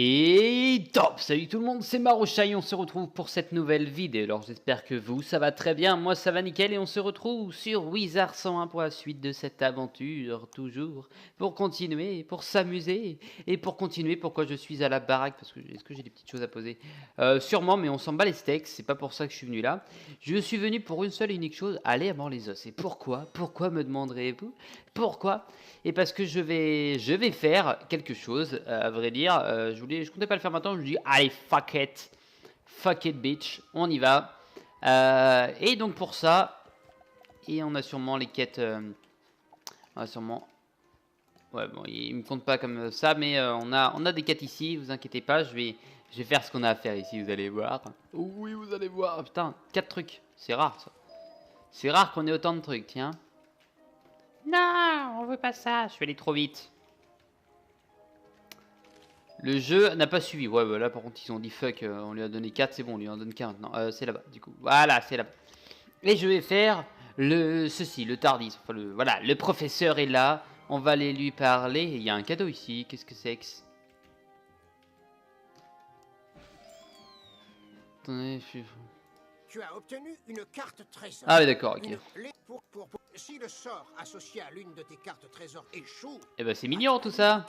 Et top! Salut tout le monde, c'est Marocha et on se retrouve pour cette nouvelle vidéo. Alors j'espère que vous, ça va très bien, moi ça va nickel et on se retrouve sur Wizard 101 pour la suite de cette aventure, toujours, pour continuer, pour s'amuser et pour continuer pourquoi je suis à la baraque, parce que est-ce que j'ai des petites choses à poser? Sûrement, mais on s'en bat les steaks, c'est pas pour ça que je suis venu là. Je suis venu pour une seule et unique chose, aller à Mort-les-Os. Et pourquoi? Pourquoi me demanderez-vous? Pourquoi? Et parce que je vais faire quelque chose, à vrai dire. Je comptais pas le faire maintenant. Je me dis, allez, fuck it, bitch, on y va. Et donc pour ça, et on a sûrement les quêtes. On a sûrement. Ouais, bon, il me compte pas comme ça, mais on a des quêtes ici. Vous inquiétez pas, je vais faire ce qu'on a à faire ici. Vous allez voir. Oui, vous allez voir. Putain, 4 trucs, c'est rare ça. C'est rare qu'on ait autant de trucs, tiens. Non, on veut pas ça, je vais aller trop vite. Le jeu n'a pas suivi. Ouais, bah là par contre ils ont dit fuck, on lui a donné 4, c'est bon, on lui en donne qu'un maintenant. C'est là-bas, du coup. Voilà, c'est là-bas. Et je vais faire le Tardis. Enfin, voilà, le professeur est là. On va aller lui parler. Il y a un cadeau ici. Qu'est-ce que c'est que... Attendez, Tu as obtenu une carte trésor. Ah oui, d'accord, ok. Si le sort associé à l'une de tes cartes trésor échoue... Eh ben c'est mignon tout ça.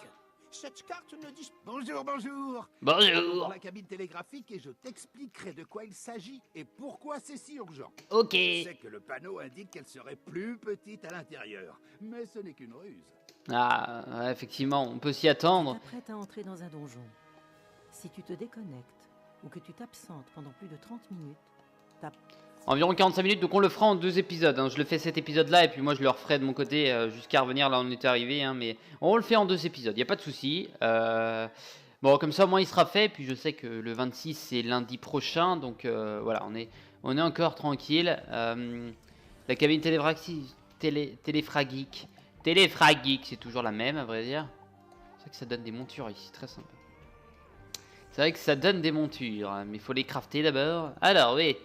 Cette carte ne dit... Bonjour, bonjour. Bonjour. Dans la cabine télégraphique et je t'expliquerai de quoi il s'agit et pourquoi c'est si urgent. Ok. Je sais que le panneau indique qu'elle serait plus petite à l'intérieur, mais ce n'est qu'une ruse. Ah, effectivement, on peut s'y attendre. Tu t'apprêtes à entrer dans un donjon. Si tu te déconnectes ou que tu t'absentes pendant plus de 30 minutes, Environ 45 minutes, donc on le fera en 2 épisodes. Hein. Je le fais cet épisode-là et puis moi je le referai de mon côté jusqu'à revenir là où on était arrivé. Hein, mais on le fait en 2 épisodes, il n'y a pas de souci. Bon, comme ça au moins il sera fait. Puis je sais que le 26 c'est lundi prochain, donc voilà, on est encore tranquille. La cabine téléphragique, c'est toujours la même à vrai dire. C'est vrai que ça donne des montures ici, très sympa. C'est vrai que ça donne des montures, mais il faut les crafter d'abord. Alors oui.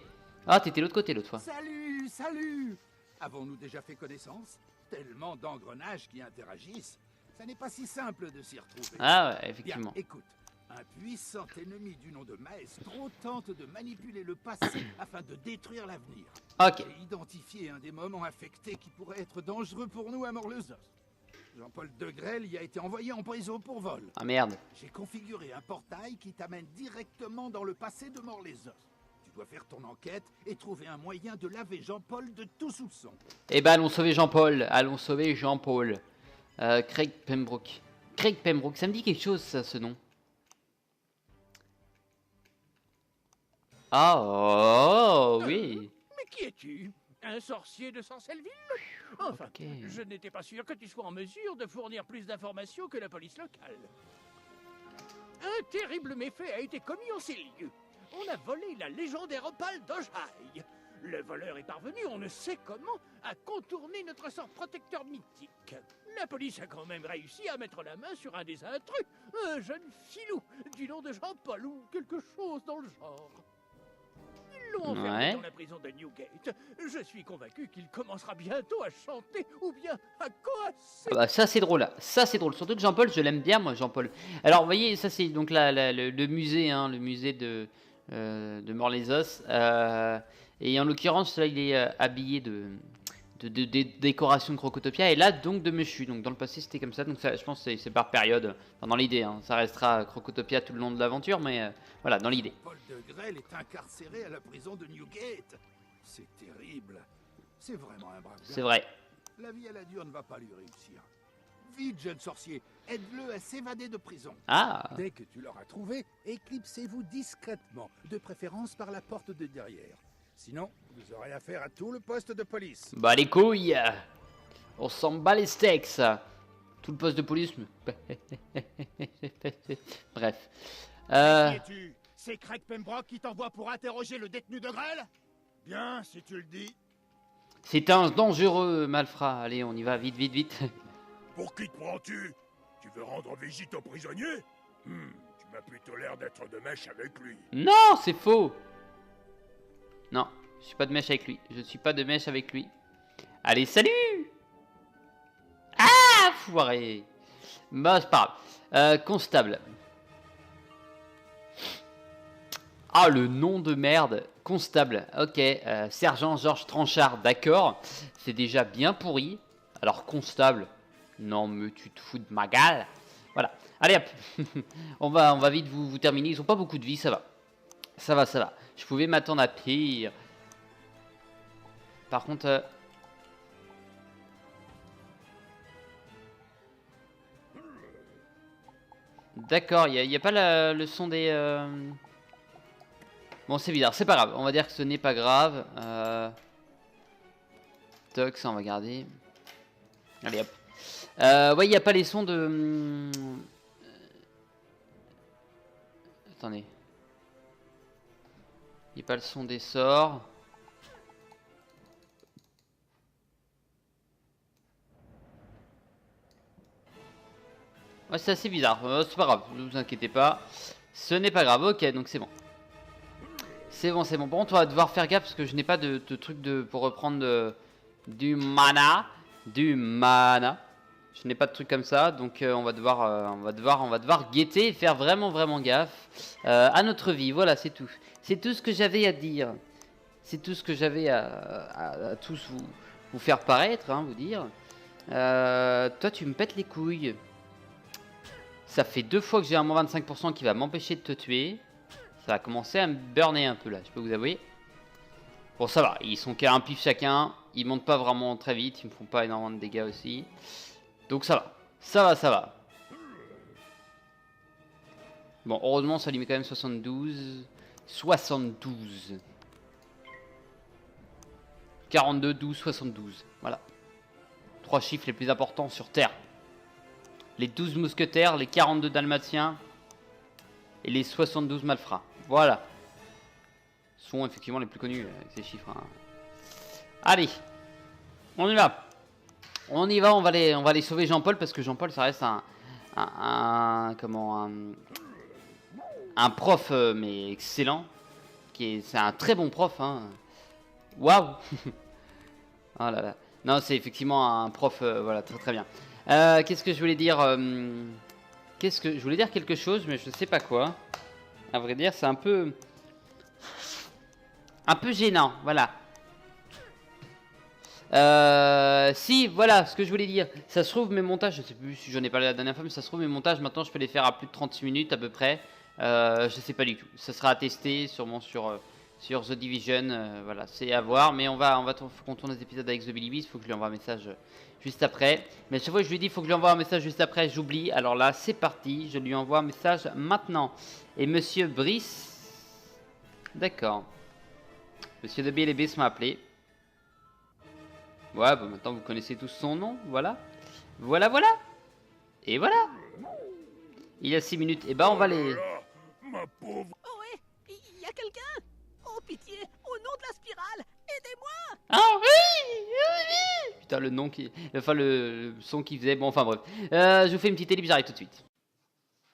Ah, t'étais l'autre côté l'autre fois. Salut, salut. Avons-nous déjà fait connaissance? Tellement d'engrenages qui interagissent. Ça n'est pas si simple de s'y retrouver. Ah ouais, effectivement. Bien, écoute, un puissant ennemi du nom de Maestro tente de manipuler le passé afin de détruire l'avenir. Ok. J'ai identifié un des moments affectés qui pourrait être dangereux pour nous à Mort-les-Os. Jean-Paul Degrelle y a été envoyé en prison pour vol. Ah merde. J'ai configuré un portail qui t'amène directement dans le passé de Mort-les-Os. Tu dois faire ton enquête et trouver un moyen de laver Jean-Paul de tout soupçon. Eh ben allons sauver Jean-Paul. Allons sauver Jean-Paul. Craig Pembroke. Craig Pembroke, ça me dit quelque chose ça, ce nom. Ah oh, oui. Mais qui es-tu? Un sorcier de Sorcelleville? Enfin, Ok. je n'étais pas sûr que tu sois en mesure de fournir plus d'informations que la police locale. Un terrible méfait a été commis en ces lieux. On a volé la légendaire opale d'Ojai. Le voleur est parvenu, on ne sait comment, à contourner notre sort protecteur mythique. La police a quand même réussi à mettre la main sur un des intrus, un jeune filou du nom de Jean-Paul ou quelque chose dans le genre. Ils l'ont enfermé dans la prison de Newgate. Je suis convaincu qu'il commencera bientôt à chanter ou bien à coasser. Ah bah ça c'est drôle, ça c'est drôle. Surtout que Jean-Paul, je l'aime bien moi Jean-Paul. Alors vous voyez, ça c'est donc le musée, hein, le musée de Mort-les-Os. Et en l'occurrence là il est habillé de décoration de Crocotopia et là donc de Mushu. Donc dans le passé c'était comme ça, donc ça, je pense que c'est par période, enfin, dans l'idée, hein, ça restera Crocotopia tout le long de l'aventure, mais voilà, dans l'idée. Paul Degrelle est incarcéré à la prison de Newgate. C'est terrible. C'est vraiment un brave gars. C'est vrai. La vie à la dure ne va pas lui réussir. Vite, jeune sorcier, aide-le à s'évader de prison. Ah. Dès que tu l'auras trouvé, éclipsez-vous discrètement, de préférence par la porte de derrière. Sinon, vous aurez affaire à tout le poste de police. Bah les couilles. On s'en bat les steaks. Tout le poste de police. Bref. Qui es-tu? C'est Craig Pembroke qui t'envoie pour interroger le détenu de Grêle? Bien, si tu le dis. C'est un dangereux malfrat. Allez, on y va, vite, vite, vite. Pour qui te prends-tu? Tu veux rendre visite au prisonnier? Tu m'as plutôt l'air d'être de mèche avec lui. Non, c'est faux. Non, je suis pas de mèche avec lui. Je suis pas de mèche avec lui. Allez, salut. Ah, foiré. Bah, c'est pas grave. Constable. Ah, le nom de merde. Constable. Ok. Sergent Georges Tranchard. D'accord. C'est déjà bien pourri. Alors, constable. Non, mais tu te fous de ma gueule. Voilà. Allez, hop. on va vite vous terminer. Ils ont pas beaucoup de vie, ça va. Ça va, ça va. Je pouvais m'attendre à pire. Par contre... D'accord, il n'y a pas le son des... Bon, c'est bizarre, c'est pas grave. On va dire que ce n'est pas grave. Toc, ça on va garder. Allez, hop. Ouais, il n'y a pas les sons de... Attendez. Il n'y a pas le son des sorts. Ouais, c'est assez bizarre. C'est pas grave, ne vous inquiétez pas. Ce n'est pas grave. Ok, donc c'est bon. C'est bon, c'est bon. Bon, on va devoir faire gaffe parce que je n'ai pas de truc pour reprendre du mana. Du mana. Je n'ai pas de truc comme ça. Donc on va devoir guetter et faire vraiment gaffe à notre vie. Voilà, c'est tout. C'est tout ce que j'avais à dire. C'est tout ce que j'avais à tous vous faire paraître, hein, vous dire. Toi, tu me pètes les couilles. Ça fait 2 fois que j'ai un moins 25% qui va m'empêcher de te tuer. Ça va commencer à me burner un peu là, je peux vous avouer. Bon, ça va, ils sont qu'à un pif chacun. Ils montent pas vraiment très vite, ils me font pas énormément de dégâts aussi. Donc ça va, ça va, ça va. Bon, heureusement, ça lui met quand même 72. 72. 42, 12, 72. Voilà. 3 chiffres les plus importants sur Terre. Les 12 mousquetaires, les 42 dalmatiens et les 72 malfrats. Voilà. Sont effectivement les plus connus avec ces chiffres. Hein. Allez. On y va. On y va, on va aller sauver Jean-Paul parce que Jean-Paul ça reste un prof mais excellent. C'est un très bon prof. Hein. Waouh. Oh là là. Non, c'est effectivement un prof, voilà, très bien. Qu'est-ce que je voulais dire je voulais dire quelque chose, mais je sais pas quoi. À vrai dire, c'est un peu gênant, voilà. Si, voilà, ce que je voulais dire. Ça se trouve, mes montages, je sais plus si j'en ai parlé la dernière fois, mais ça se trouve, mes montages, maintenant, je peux les faire à plus de 36 minutes à peu près. Je sais pas du tout. Ça sera à tester, sûrement sur The Division. Voilà, c'est à voir. Mais faut qu'on tourne les épisodes avec The Billy Beast. Faut que je lui envoie un message juste après. Mais à chaque fois que je lui dis, faut que je lui envoie un message juste après, j'oublie. Alors là, c'est parti. Je lui envoie un message maintenant. Et Monsieur Brice. D'accord. Monsieur de Billy Beast m'a appelé. Ouais, bah maintenant vous connaissez tous son nom. Voilà. Voilà. Et voilà. Il y a 6 minutes. Et bah, on va les. Oh là, ma pauvre. Oh ouais, il y a quelqu'un? Oh pitié, au nom de la spirale, aidez-moi! Ah oui. Putain, le nom qui... Enfin, le son qui faisait... Bon, enfin bref. Je vous fais une petite ellipse, j'arrive tout de suite.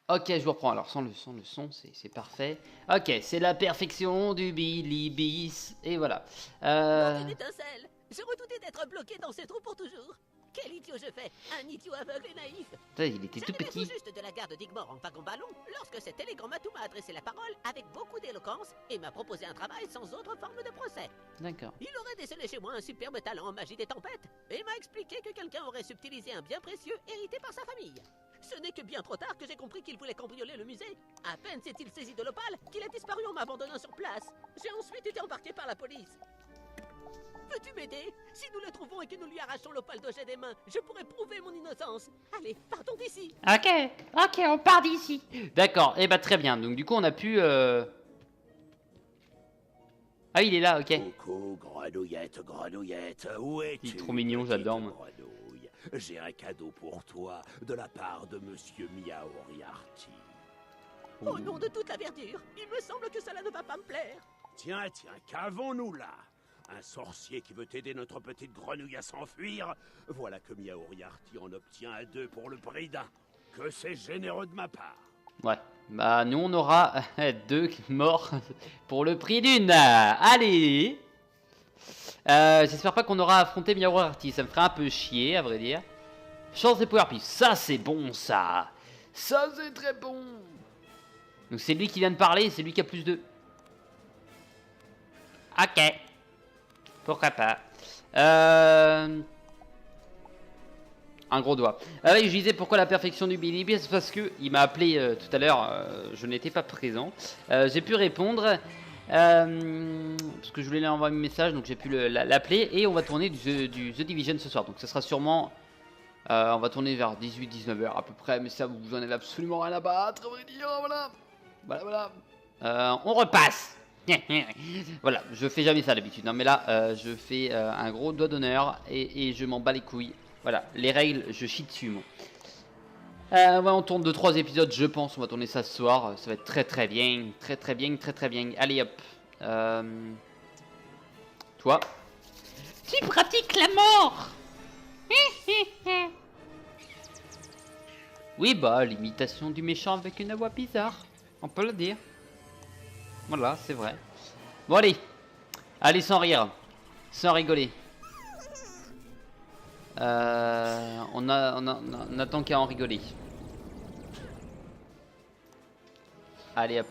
Ok, je vous reprends. Alors, sans le son, c'est parfait. Ok, c'est la perfection du Billy Beast. Et voilà. Mon Dieu d'étincelle, je redoutais d'être bloqué dans ce trou pour toujours. Quel idiot je fais, un idiot aveugle et naïf. Putain, il était tout J'arrivais petit. tout juste de la gare de Digmore en wagon ballon lorsque cet élégant matou m'a adressé la parole avec beaucoup d'éloquence et m'a proposé un travail sans autre forme de procès. D'accord. Il aurait décelé chez moi un superbe talent en magie des tempêtes et m'a expliqué que quelqu'un aurait subtilisé un bien précieux hérité par sa famille. Ce n'est que bien trop tard que j'ai compris qu'il voulait cambrioler le musée. À peine s'est-il saisi de l'opale qu'il a disparu en m'abandonnant sur place. J'ai ensuite été embarqué par la police. Peux-tu m'aider? Si nous le trouvons et que nous lui arrachons l'opale d'Auget des mains, je pourrais prouver mon innocence. Allez, partons d'ici. Ok, on part d'ici. D'accord, et bah très bien. Donc du coup, on a pu... Ah, il est là, ok. Coucou, grenouillette, où es-tu? Il est trop mignon, petite j'adore, moi. grenouille? J'ai un cadeau pour toi de la part de Monsieur Miaoriarty. Au nom de toute la verdure, il me semble que cela ne va pas me plaire. Tiens, qu'avons-nous là? Un sorcier qui veut aider notre petite grenouille à s'enfuir? Voilà que Miaoriarty en obtient à 2 pour le prix d'un. Que c'est généreux de ma part. Ouais, bah nous on aura 2 morts pour le prix d'une. Allez. J'espère pas qu'on aura affronté Miaoriarty, ça me ferait un peu chier à vrai dire. Chance des Power Piece, ça c'est bon ça. Ça c'est très bon. Donc c'est lui qui vient de parler, c'est lui qui a plus de... Ok. Pourquoi pas. Un gros doigt. Ah oui, je disais pourquoi la perfection du Billy, c'est parce que il m'a appelé tout à l'heure, je n'étais pas présent. J'ai pu répondre, parce que je voulais lui envoyer un message, donc j'ai pu l'appeler, et on va tourner du The Division ce soir. Donc ça sera sûrement, on va tourner vers 18-19 h à peu près, mais ça vous en avez absolument rien à battre, à vrai dire, voilà. On repasse. Voilà, je fais jamais ça d'habitude, non mais là, je fais un gros doigt d'honneur, et je m'en bats les couilles. Voilà, les règles, je chie dessus, moi. Ouais, on tourne 2-3 épisodes, je pense. On va tourner ça ce soir. Ça va être très bien. Très bien. Allez, hop. Toi. Tu pratiques la mort. Oui, bah, l'imitation du méchant avec une voix bizarre. On peut le dire. Voilà, c'est vrai. Bon, allez. Allez, sans rire. Sans rigoler. On attend qu'à en rigoler. Allez hop.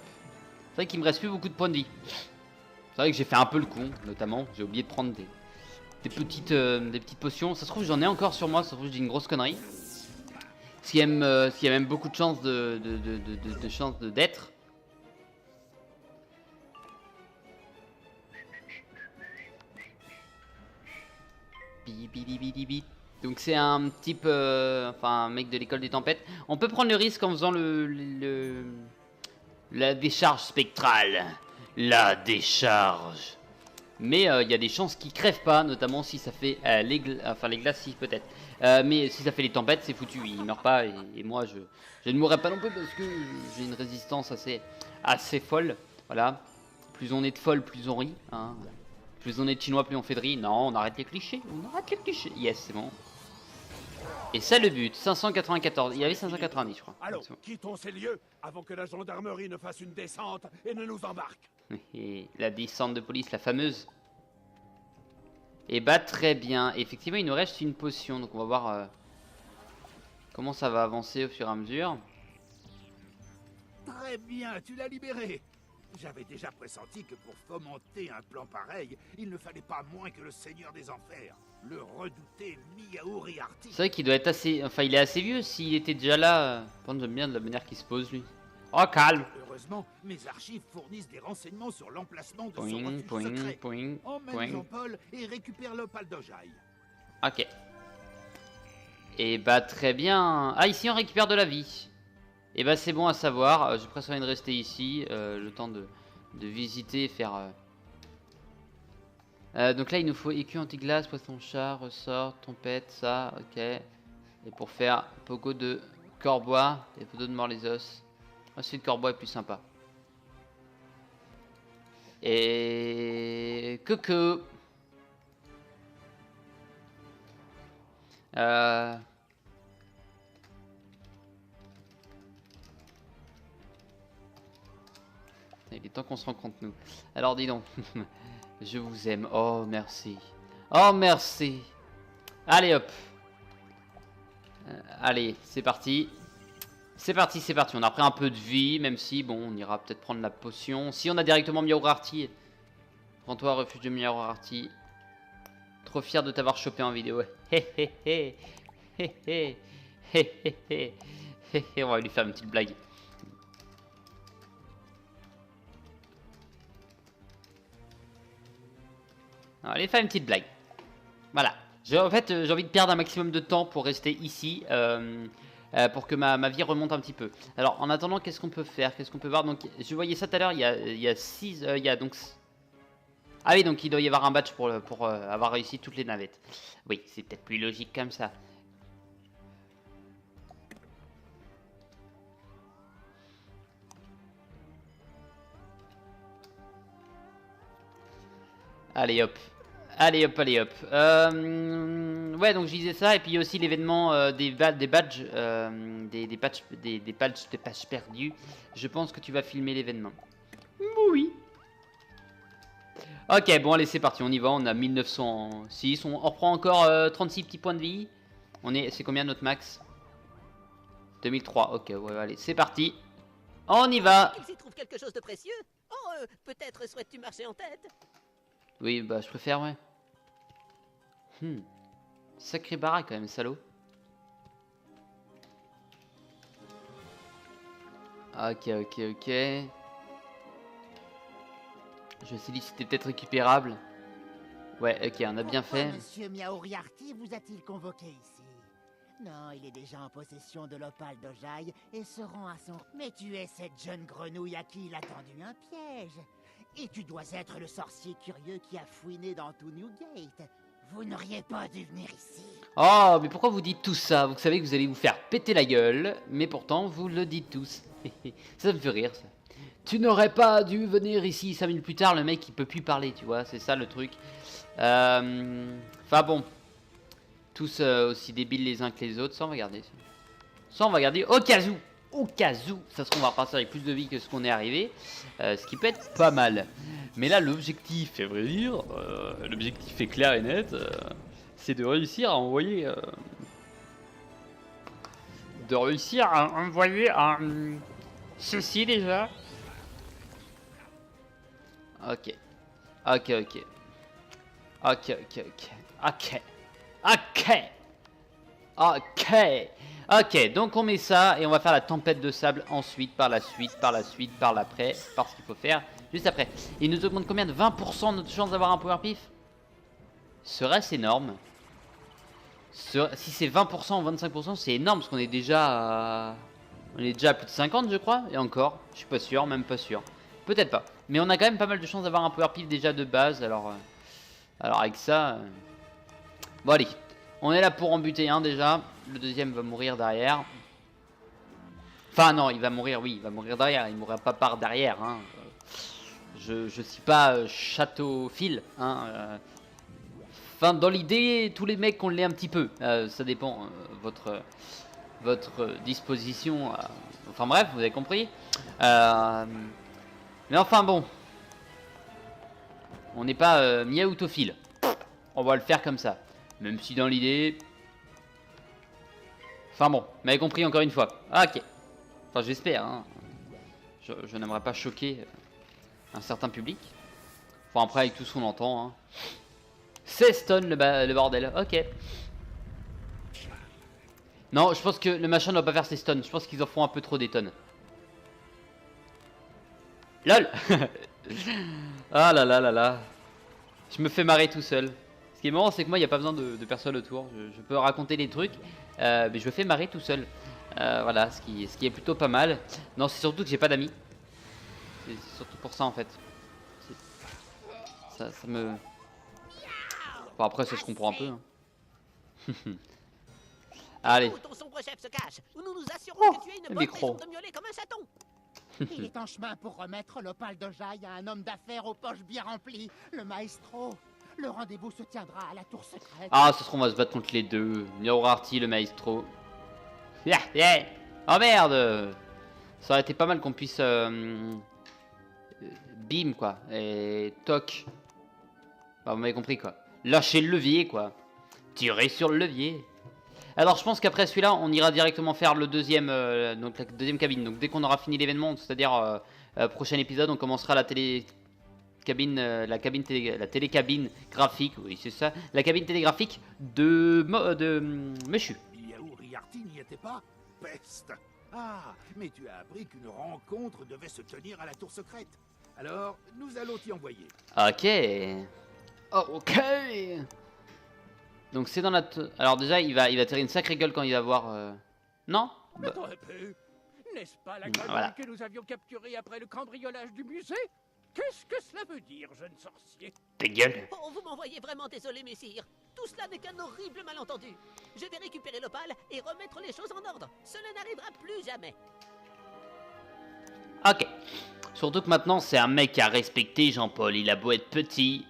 C'est vrai qu'il me reste plus beaucoup de points de vie. C'est vrai que j'ai fait un peu le con, notamment. J'ai oublié de prendre des petites potions. Ça se trouve j'en ai encore sur moi. Ça se trouve j'ai une grosse connerie. S'il y a même beaucoup de chances d'être. Donc c'est un type, enfin un mec de l'école des tempêtes. On peut prendre le risque en faisant la décharge spectrale. La décharge. Mais il y a des chances qu'il crève pas, notamment si ça fait les glaces, si peut-être. Mais si ça fait les tempêtes, c'est foutu, il meurt pas. Et moi, je ne mourrai pas non plus parce que j'ai une résistance assez folle. Voilà. Plus on est de folle, plus on rit. Hein. Plus on est de chinois, plus on fait de riz. Non, on arrête les clichés. Yes, c'est bon. Et c'est le but. 594. Il y avait 590, je crois. Allons, quittons ces lieux avant que la gendarmerie ne fasse une descente et ne nous embarque. Et la descente de police, la fameuse. Et bah, très bien. Effectivement, il nous reste une potion. Donc, on va voir comment ça va avancer au fur et à mesure. Très bien, tu l'as libéré. J'avais déjà pressenti que pour fomenter un plan pareil, il ne fallait pas moins que le Seigneur des Enfers, le redouté Miyauri-Arty. C'est vrai qu'il doit être assez... Enfin, il est assez vieux s'il était déjà là. J'aime bien de la manière qu'il se pose, lui. Oh, calme. Heureusement, mes archives fournissent des renseignements sur l'emplacement de son refuge secret. Emmène Jean-Paul et récupère l'opale d'Ojai. Ok. Et bah, très bien. Ah, ici, on récupère de la vie. Et bah c'est bon à savoir, j'ai presque envie de rester ici, le temps de visiter et faire... donc là il nous faut écu anti-glace, poisson-chat, ressort, tempête, ça, ok. Et pour faire pogo de corbois et pogo de mort les os. Ah, celui de corbois est plus sympa. Et... coucou. Il est temps qu'on se rencontre nous. Alors dis donc. Je vous aime. Oh merci. Oh merci. Allez hop. Allez, c'est parti. C'est parti. On a pris un peu de vie, même si bon, on ira peut-être prendre la potion. Si on a directement Miyauri-Arty. Prends-toi refuge de Miyauri-Arty. Trop fier de t'avoir chopé en vidéo. On va lui faire une petite blague. Allez, faire une petite blague. Voilà. En fait, j'ai envie de perdre un maximum de temps pour rester ici. Pour que ma vie remonte un petit peu. Alors, en attendant, qu'est-ce qu'on peut faire? Qu'est-ce qu'on peut voir? Donc, je voyais ça tout à l'heure. Il y a 6... il y a donc... Ah oui, donc il doit y avoir un badge pour avoir réussi toutes les navettes. Oui, c'est peut-être plus logique comme ça. Allez hop. Allez hop. Ouais, donc je disais ça. Et puis il y a aussi l'événement des badges. Des badges perdus. Je pense que tu vas filmer l'événement. Oui. Ok, bon allez, c'est parti, on y va. On a 1906. On reprend encore 36 petits points de vie. C'est combien notre max? 2003. Ok, ouais, allez, c'est parti. On y va. Qu'il s'y trouve quelque chose de précieux. Oh, peut-être souhaites-tu marcher en tête? Oui, bah je préfère, ouais. Sacré baraque quand même, salaud. Ok. Je me suis dit si c'était peut-être récupérable. Ouais, ok, on a bien Pourquoi fait. Monsieur Miaoriarty vous a-t-il convoqué ici? Non, il est déjà en possession de l'opale d'Ojai et se rend à son... Mais tu es cette jeune grenouille à qui il a tendu un piège. Et tu dois être le sorcier curieux qui a fouiné dans tout Newgate. Vous n'auriez pas dû venir ici. Oh, mais pourquoi vous dites tout ça? Vous savez que vous allez vous faire péter la gueule, mais pourtant vous le dites tous. Ça me fait rire, ça. Tu n'aurais pas dû venir ici. 5 minutes plus tard, le mec il peut plus parler, tu vois, c'est ça le truc. Enfin bon, tous aussi débiles les uns que les autres. Ça on va garder. Ça on va garder au cas où. Au cas où, ça se trouve on va repartir avec plus de vie que ce qu'on est arrivé, ce qui peut être pas mal. Mais là l'objectif, à vrai dire, l'objectif est clair et net, c'est de réussir à envoyer, ceci déjà. Ok. Ok, donc on met ça et on va faire la tempête de sable ensuite, par la suite, par l'après, par ce qu'il faut faire juste après. Il nous augmente combien de 20% notre chance d'avoir un power pif? Serait-ce énorme? Si c'est 20% ou 25%, c'est énorme parce qu'on est déjà à... On est déjà à plus de 50 je crois, et encore, je suis pas sûr, même pas sûr. Peut-être pas, mais on a quand même pas mal de chances d'avoir un power pif déjà de base, alors avec ça... Bon allez, on est là pour en buter un déjà. Le deuxième va mourir derrière. Enfin non, il va mourir, oui, il va mourir derrière. Il mourra pas par derrière. Hein. Je suis pas château-fil. Hein. Enfin, dans l'idée, tous les mecs on l'est un petit peu. Ça dépend votre disposition. Enfin bref, vous avez compris. Mais enfin bon, on n'est pas miaoutophile. On va le faire comme ça. Même si dans l'idée... Enfin bon, vous m'avez compris encore une fois. Ok. Enfin j'espère. Hein. Je n'aimerais pas choquer un certain public. Enfin après avec tout ce qu'on entend. Hein. 16 tonnes le bordel. Ok. Non, je pense que le machin ne doit pas faire 16 tonnes. Je pense qu'ils en font un peu trop des tonnes. LOL. Ah là là là là. Je me fais marrer tout seul. Ce qui est marrant, c'est que moi, il n'y a pas besoin de personne autour. Je peux raconter des trucs, mais je me fais marrer tout seul. Voilà, ce qui est plutôt pas mal. Non, c'est surtout que j'ai pas d'amis. C'est surtout pour ça, en fait. Ça me... Bon, après, ça se comprend un peu. Hein. Allez. Où ton sombre chef se cache, où nous nous assurons que tu aies une le bonne micro. raison de miauler comme un chaton. Il est en chemin pour remettre l'opale d'Ojai à un homme d'affaires aux poches bien remplies, le maestro. Le rendez-vous se tiendra à la tour secrète. Ah, ça se trouve, on va se battre contre les deux. Miaoriarty, le maestro. Oh merde. Ça aurait été pas mal qu'on puisse... bim, quoi. Et toc. Bah, vous m'avez compris, quoi. Lâcher le levier, quoi. Tirer sur le levier. Alors, je pense qu'après celui-là, on ira directement faire le deuxième... donc, la deuxième cabine. Donc, dès qu'on aura fini l'événement, c'est-à-dire... prochain épisode, on commencera la télécabine graphique, oui c'est ça, la cabine télégraphique de Monsieur. Miaoriarty n'y était pas? Peste! Ah, mais tu as appris qu'une rencontre devait se tenir à la tour secrète. Alors, nous allons t'y envoyer. Ok. Oh, ok. Donc c'est dans la... Alors déjà, il va tirer une sacrée gueule quand il va voir... Non bah... Attends un peu. N'est-ce pas la grenouille Voilà. que nous avions capturée après le cambriolage du musée? Qu'est-ce que cela veut dire, jeune sorcier? Ta gueule. Oh, vous m'envoyez vraiment désolé, messire. Tout cela n'est qu'un horrible malentendu. Je vais récupérer l'opale et remettre les choses en ordre. Cela n'arrivera plus jamais. Ok. Surtout que maintenant, c'est un mec à respecter, Jean-Paul. Il a beau être petit.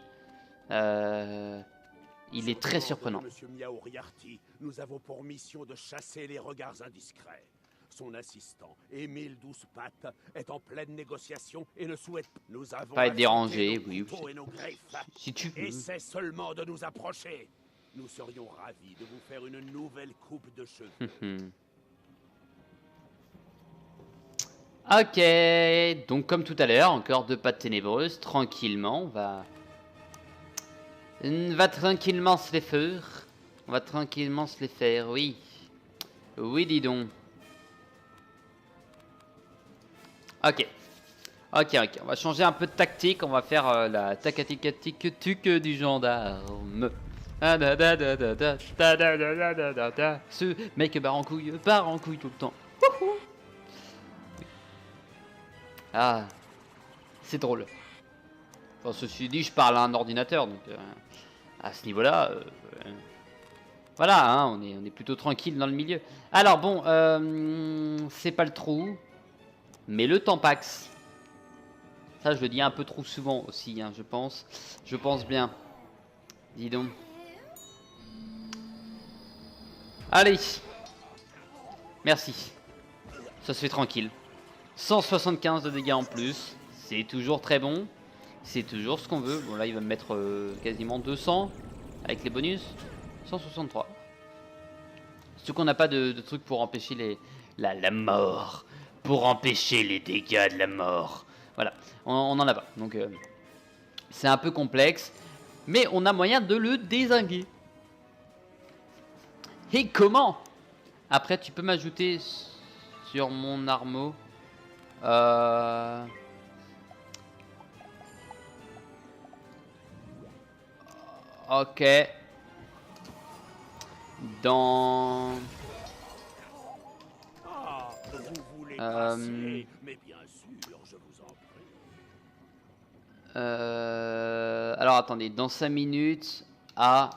Il est très surprenant. Monsieur Miaoriarty, nous avons pour mission de chasser les regards indiscrets. Son assistant, Émile Douzepattes, est en pleine négociation et ne souhaite nous avons Pas être dérangé, nos oui. couteaux et nos griffes. Si tu veux. Essaie seulement de nous approcher. Nous serions ravis de vous faire une nouvelle coupe de cheveux. Ok, donc comme tout à l'heure, encore deux pattes ténébreuses, tranquillement, On va tranquillement se les faire. On va tranquillement se les faire, oui. Oui, dis donc. Ok. Ok, on va changer un peu de tactique. On va faire la tacatique du gendarme. Ce mec part en couille tout le temps. Wouhou. Ah, c'est drôle. Enfin, ceci dit, je parle à un ordinateur, donc à ce niveau-là, voilà, hein, on est plutôt tranquille dans le milieu. Alors bon, c'est pas le trou, mais le Tampax. Ça, je le dis un peu trop souvent aussi, hein, je pense. Je pense bien. Dis donc. Allez. Merci. Ça se fait tranquille. 175 de dégâts en plus. C'est toujours très bon. C'est toujours ce qu'on veut. Bon, là, il va me mettre quasiment 200 avec les bonus. 163. Surtout qu'on n'a pas de truc pour empêcher la mort. Pour empêcher les dégâts de la mort. Voilà, on n'en a pas. Donc, c'est un peu complexe. Mais on a moyen de le dézinguer. Et comment? Après, tu peux m'ajouter sur mon armeau. Ok. Dans... Ah, vous voulez passer, mais bien sûr, je vous en prie. Alors attendez, dans 5 minutes à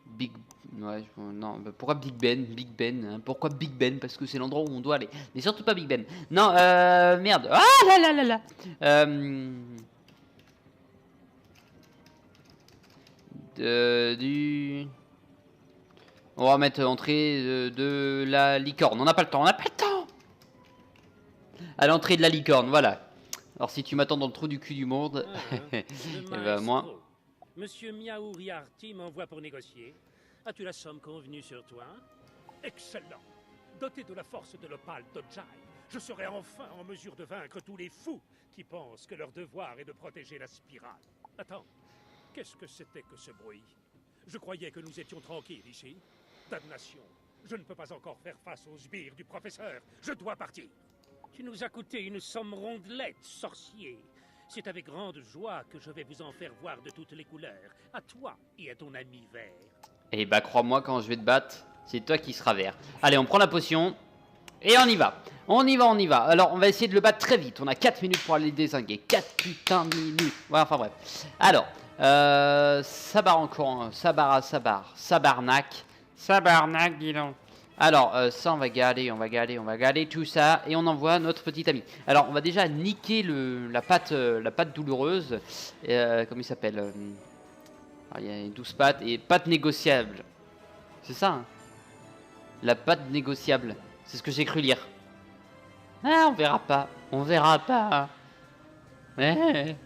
Big... Ouais, non, bah pourquoi Big Ben? Big Ben, hein, pourquoi Big Ben? Parce que c'est l'endroit où on doit aller. Mais surtout pas Big Ben. Non, merde. Ah là là là là. On va mettre entrée de la licorne. On n'a pas le temps, on n'a pas le temps. À l'entrée de la licorne, voilà. Alors si tu m'attends dans le trou du cul du monde, et ben moi. Monsieur Miao Riarty m'envoie pour négocier. As-tu la somme convenue sur toi? Excellent. Doté de la force de l'opale d'Ojai, je serai enfin en mesure de vaincre tous les fous qui pensent que leur devoir est de protéger la spirale. Attends, qu'est-ce que c'était que ce bruit? Je croyais que nous étions tranquilles ici. Damnation, je ne peux pas encore faire face aux sbires du professeur. Je dois partir. Tu nous as coûté une somme rondelette, sorcier. C'est avec grande joie que je vais vous en faire voir de toutes les couleurs, à toi et à ton ami vert. Et bah crois-moi, quand je vais te battre, c'est toi qui seras vert. Allez, on prend la potion, et on y va. On y va, on y va. Alors, on va essayer de le battre très vite. On a 4 minutes pour aller le dézinguer. 4 putains de minutes. Ouais, enfin bref. Alors, Sabar encore, Sabarnak. Sabarnak, dis donc. Alors, ça, on va galer tout ça, et on envoie notre petit ami. Alors, on va déjà niquer la patte douloureuse. Comment il s'appelle il y a 12 pattes, et patte négociable. C'est ça, hein? La patte négociable. C'est ce que j'ai cru lire. Ah, on verra pas. On verra pas. Ouais.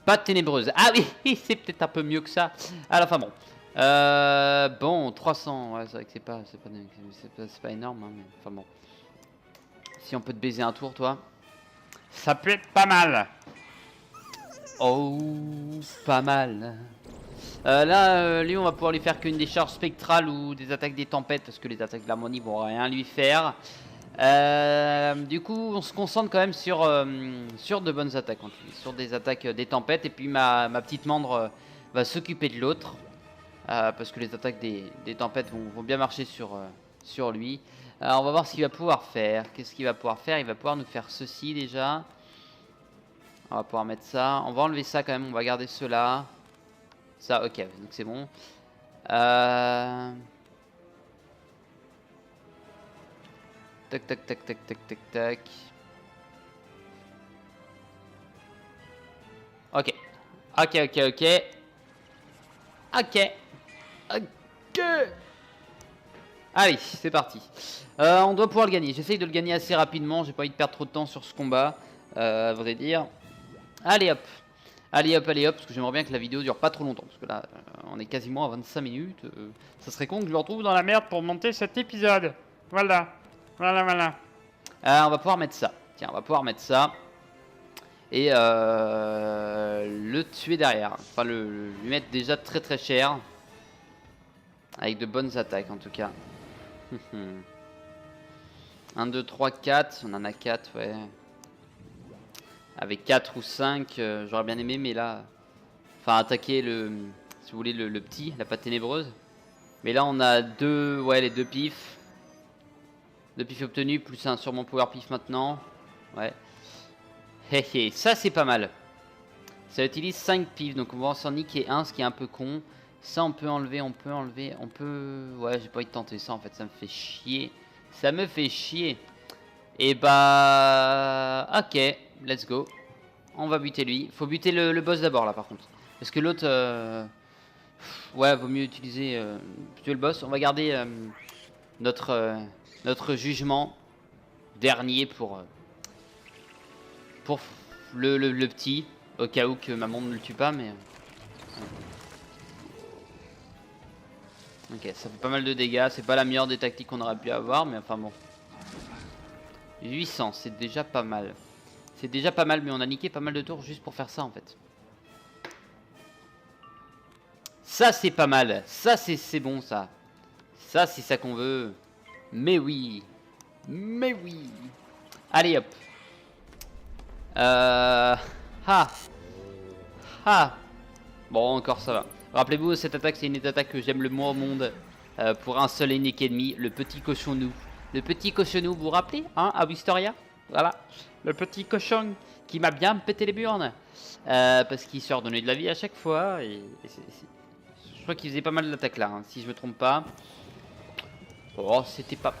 Patte ténébreuse. Ah oui, c'est peut-être un peu mieux que ça. Alors, enfin bon. Bon, 300. Ouais, c'est vrai que c'est pas énorme, hein, mais enfin bon. Si on peut te baiser un tour, toi. Ça peut être pas mal. Oh, pas mal. Là, lui, on va pouvoir lui faire qu'une décharge spectrale ou des attaques des tempêtes, parce que les attaques de l'harmonie vont rien lui faire. Du coup, on se concentre quand même sur de bonnes attaques, sur des attaques des tempêtes, et puis ma petite mandre va s'occuper de l'autre, parce que les attaques des tempêtes vont bien marcher sur lui. Alors, on va voir ce qu'il va pouvoir faire. Qu'est-ce qu'il va pouvoir faire? Il va pouvoir nous faire ceci déjà. On va pouvoir mettre ça. On va enlever ça quand même, on va garder cela. Ça, ok, donc c'est bon. Tac, tac, tac, tac, tac, tac, tac. Ok. Ok, ok, ok. Ok. Ok. Allez, c'est parti. On doit pouvoir le gagner. J'essaye de le gagner assez rapidement. J'ai pas envie de perdre trop de temps sur ce combat, à vrai dire. Allez hop. Allez hop, parce que j'aimerais bien que la vidéo dure pas trop longtemps, parce que là, on est quasiment à 25 minutes. Ça serait con que je me retrouve dans la merde pour monter cet épisode. Voilà. Voilà. On va pouvoir mettre ça. Tiens, on va pouvoir mettre ça. Et le le tuer derrière. Enfin, lui mettre déjà très très cher. Avec de bonnes attaques en tout cas. 1, 2, 3, 4. On en a 4, ouais. Avec 4 ou 5, j'aurais bien aimé, mais là... Enfin, attaquer si vous voulez, le petit, la patte ténébreuse. Mais là, on a les deux pifs. 2 pifs obtenus, plus un sur mon power pif maintenant. Ouais. Ça, c'est pas mal. Ça utilise 5 pifs, donc on va s'en niquer un, ce qui est un peu con. Ça, on peut enlever. Ouais, j'ai pas envie de tenter ça, en fait, ça me fait chier. Ça me fait chier. Et bah... Ok, let's go. On va buter lui. Faut buter le boss d'abord, là, par contre. Parce que l'autre... Ouais, vaut mieux utiliser tuer le boss. On va garder notre jugement dernier pour le petit. Au cas où que maman ne le tue pas, mais... Ok, ça fait pas mal de dégâts. C'est pas la meilleure des tactiques qu'on aurait pu avoir, mais enfin bon. 800, c'est déjà pas mal. C'est déjà pas mal, mais on a niqué pas mal de tours juste pour faire ça en fait. Ça c'est pas mal. Ça c'est bon ça. Ça c'est ça qu'on veut. Mais oui. Mais oui. Allez hop. Bon, encore ça va. Rappelez-vous, cette attaque, c'est une des attaques que j'aime le moins au monde. Pour un seul et unique ennemi, le petit cochonou. Le petit cochonou, vous vous rappelez, hein, à Wisteria? Voilà. Le petit cochon qui m'a bien pété les burnes. Parce qu'il se redonnait de la vie à chaque fois. Je crois qu'il faisait pas mal d'attaques là, hein, si je me trompe pas. Oh, c'était pas...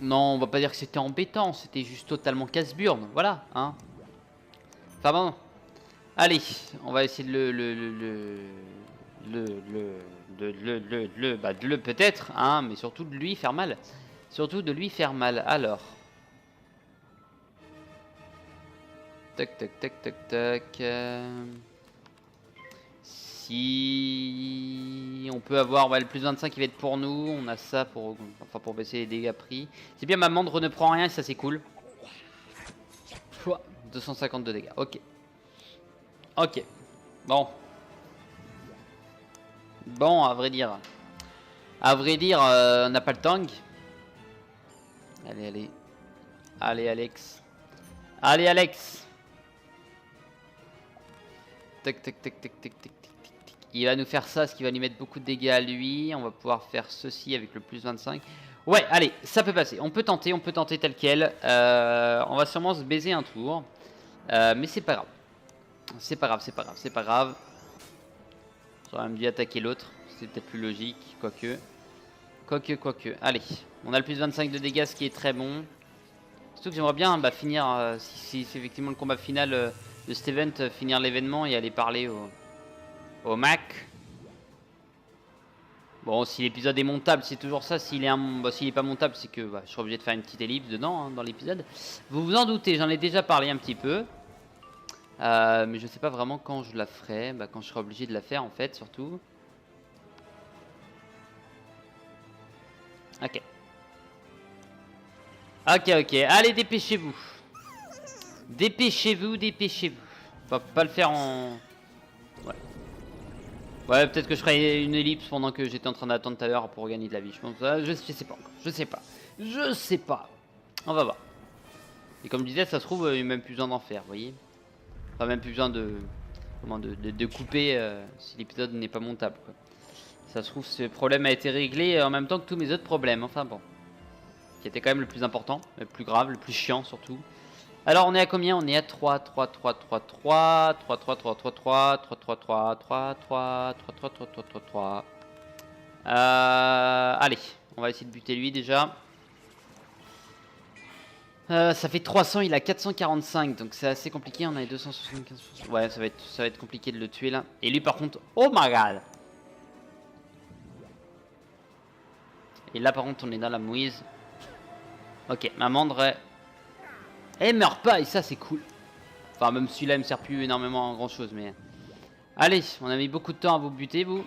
Non, on va pas dire que c'était embêtant. C'était juste totalement casse-burne. Voilà, hein. Enfin bon. Allez, on va essayer de le peut-être, hein, mais surtout de lui faire mal. Surtout de lui faire mal. Alors. Tac, tac, tac, tac, tac. Si on peut avoir le plus 25 qui va être pour nous. On a ça pour baisser les dégâts pris. C'est bien, ma mandre ne prend rien et ça c'est cool. 252 dégâts, ok. Ok. Bon. Bon, à vrai dire. On n'a pas le temps. Allez. Allez, Alex. Allez, Alex. Tac, tac, tac, tac, tac, tac, tac. Il va nous faire ça, ce qui va lui mettre beaucoup de dégâts à lui. On va pouvoir faire ceci avec le plus 25. Ouais, allez, ça peut passer. On peut tenter tel quel. On va sûrement se baiser un tour. Mais c'est pas grave. C'est pas grave. J'aurais même dû attaquer l'autre. C'est peut-être plus logique. Quoique. Allez. On a le plus 25 de dégâts, ce qui est très bon. Surtout que j'aimerais bien finir, si c'est effectivement le combat final de cet event, finir l'événement et aller parler au Mac. Bon, si l'épisode est montable, c'est toujours ça. S'il est pas montable, c'est que je serai obligé de faire une petite ellipse dedans, hein, dans l'épisode. Vous vous en doutez, j'en ai déjà parlé un petit peu. Mais je sais pas vraiment quand je la ferai. Quand je serai obligé de la faire en fait, surtout. Ok. Allez, dépêchez-vous. Dépêchez-vous. Faut pas le faire en... Ouais, peut-être que je ferai une ellipse pendant que j'étais en train d'attendre tout à l'heure pour gagner de la vie. Je pense, je sais pas encore. Je sais pas. On va voir. Et comme je disais, ça se trouve, il n'y a même plus besoin d'en faire, vous voyez. Enfin, même plus besoin de couper si l'épisode n'est pas montable, quoi. Ça se trouve, ce problème a été réglé en même temps que tous mes autres problèmes. Enfin bon. Qui était quand même le plus important, le plus grave, le plus chiant surtout. Alors on est à combien? On est à 3. Allez, on va essayer de buter lui déjà. Ça fait 300, il a 445, donc c'est assez compliqué. On a 275. Ouais, ça va être compliqué de le tuer là. Et lui par contre, oh my god. Et là par contre on est dans la mouise. Ok, ma mandre elle meurt pas et ça c'est cool. Enfin même celui-là me sert plus énormément à grand chose, mais... Allez, on a mis beaucoup de temps à vous buter vous.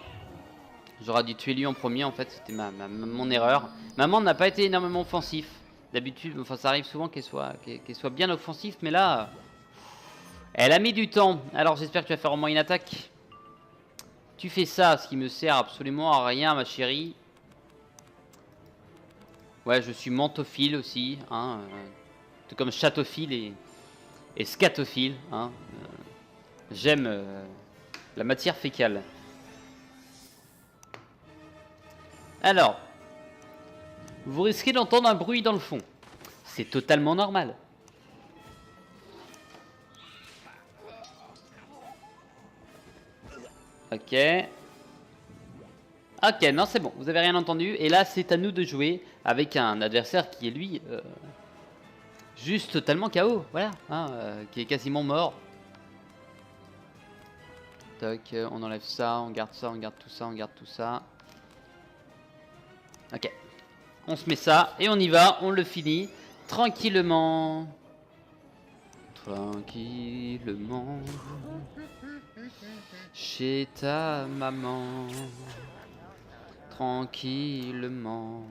J'aurais dû tuer lui en premier en fait, c'était mon erreur. Ma mandre n'a pas été énormément offensif. D'habitude, enfin ça arrive souvent qu'elle soit bien offensif, mais là... Elle a mis du temps. Alors j'espère que tu vas faire au moins une attaque. Tu fais ça, ce qui me sert absolument à rien, ma chérie. Ouais, je suis mantophile aussi, hein, tout comme chatophile et scatophile, hein. J'aime la matière fécale. Alors, vous risquez d'entendre un bruit dans le fond. C'est totalement normal. Ok. Ok, non c'est bon, vous avez rien entendu. Et là c'est à nous de jouer avec un adversaire qui est lui juste totalement KO. Voilà, hein, qui est quasiment mort. Toc, on enlève ça, on garde ça, on garde tout ça, on garde tout ça. Ok. On se met ça et on y va, on le finit tranquillement. Tranquillement. Chez ta maman. Tranquillement.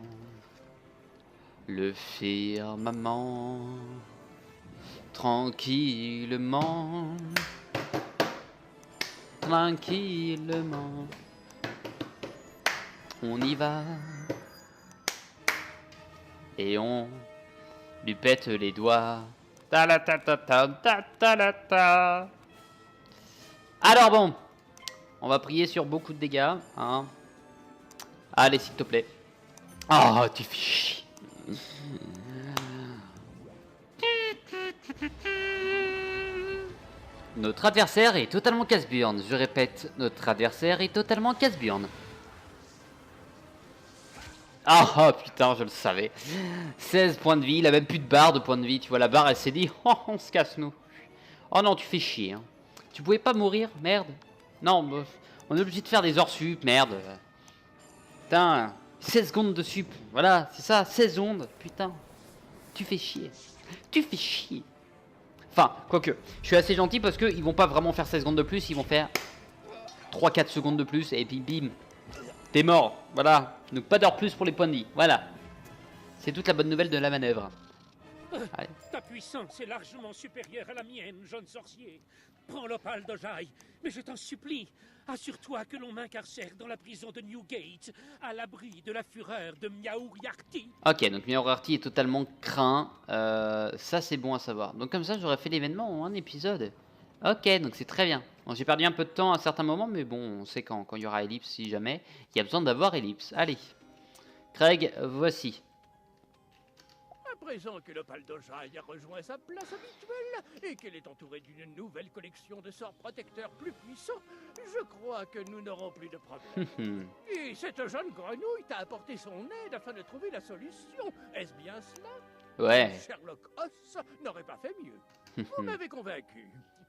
Le firmament. Tranquillement. Tranquillement. On y va. Et on lui pète les doigts. Ta la ta ta ta ta ta la ta. Alors bon, on va prier sur beaucoup de dégâts, hein. Allez, s'il te plaît. Ah, oh, tu fais chier. Notre adversaire est totalement casse-burne. Je répète, notre adversaire est totalement casse-burne. Ah oh, putain, je le savais. 16 points de vie, il a même plus de barre de points de vie. Tu vois, la barre, elle s'est dit, oh, on se casse, nous. Oh non, tu fais chier. Hein. Tu pouvais pas mourir, merde. Non, bah, on est obligé de faire des heures sup, merde. Putain, 16 secondes de sup. Voilà, c'est ça, 16 secondes. Putain, tu fais chier. Tu fais chier. Enfin, quoique, je suis assez gentil parce qu'ils vont pas vraiment faire 16 secondes de plus, ils vont faire 3-4 secondes de plus et puis bim. T'es mort, voilà. Donc pas d'heure plus pour les points de vie, voilà. C'est toute la bonne nouvelle de la manœuvre. Allez. Ta puissance est largement supérieure à la mienne, jeune sorcier. Prends l'opale d'Ojai, mais je t'en supplie, assure-toi que l'on m'incarcère dans la prison de Newgate, à l'abri de la fureur de Miaouriarty. Ok, donc Miaouriarty est totalement craint. Ça c'est bon à savoir. Donc comme ça j'aurais fait l'événement en un épisode. Ok, donc c'est très bien. Bon, j'ai perdu un peu de temps à certains moments, mais bon, on sait quand il y aura Ellipse, si jamais. Il y a besoin d'avoir Ellipse. Allez. Craig, voici. À présent que l'opale d'Ojai a rejoint sa place habituelle et qu'elle est entourée d'une nouvelle collection de sorts protecteurs plus puissants, je crois que nous n'aurons plus de problème. Et cette jeune grenouille t'a apporté son aide afin de trouver la solution. Est-ce bien cela? Ouais. Sherlock Holmes n'aurait pas fait mieux. Vous m'avez convaincu.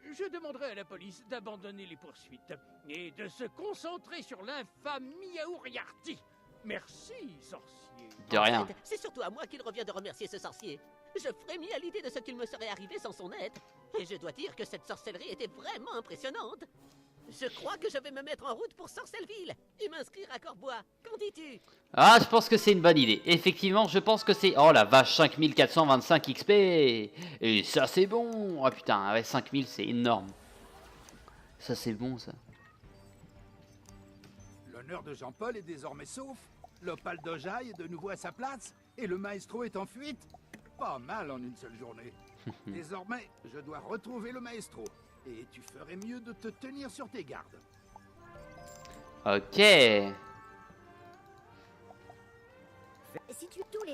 Je demanderai à la police d'abandonner les poursuites et de se concentrer sur l'infâme Miaouriarty. Merci, sorcier. De rien. En fait, c'est surtout à moi qu'il revient de remercier ce sorcier. Je frémis à l'idée de ce qu'il me serait arrivé sans son aide. Et je dois dire que cette sorcellerie était vraiment impressionnante. Je crois que je vais me mettre en route pour Sorcelleville et m'inscrire à Corbois. Qu'en dis-tu? Ah, je pense que c'est une bonne idée. Effectivement, je pense que c'est... Oh la vache, 5425 XP. Et ça, c'est bon. Oh putain, ouais, 5000, c'est énorme. Ça, c'est bon, ça. L'honneur de Jean-Paul est désormais sauf. L'opale d'Ojai est de nouveau à sa place. Et le maestro est en fuite. Pas mal en une seule journée. Désormais, je dois retrouver le maestro. Et tu ferais mieux de te tenir sur tes gardes. Ok.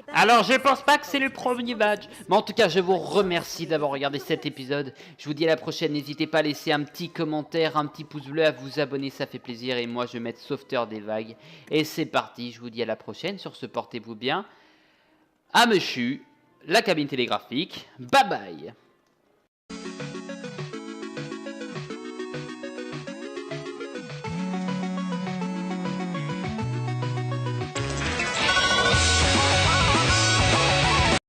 Alors, je pense pas que c'est le premier badge. Mais en tout cas, je vous remercie d'avoir regardé cet épisode. Je vous dis à la prochaine. N'hésitez pas à laisser un petit commentaire, un petit pouce bleu, à vous abonner, ça fait plaisir. Et moi, je vais mettre sauveteur des vagues. Et c'est parti. Je vous dis à la prochaine. Sur ce, portez-vous bien. À Mechu, la cabine télégraphique. Bye bye.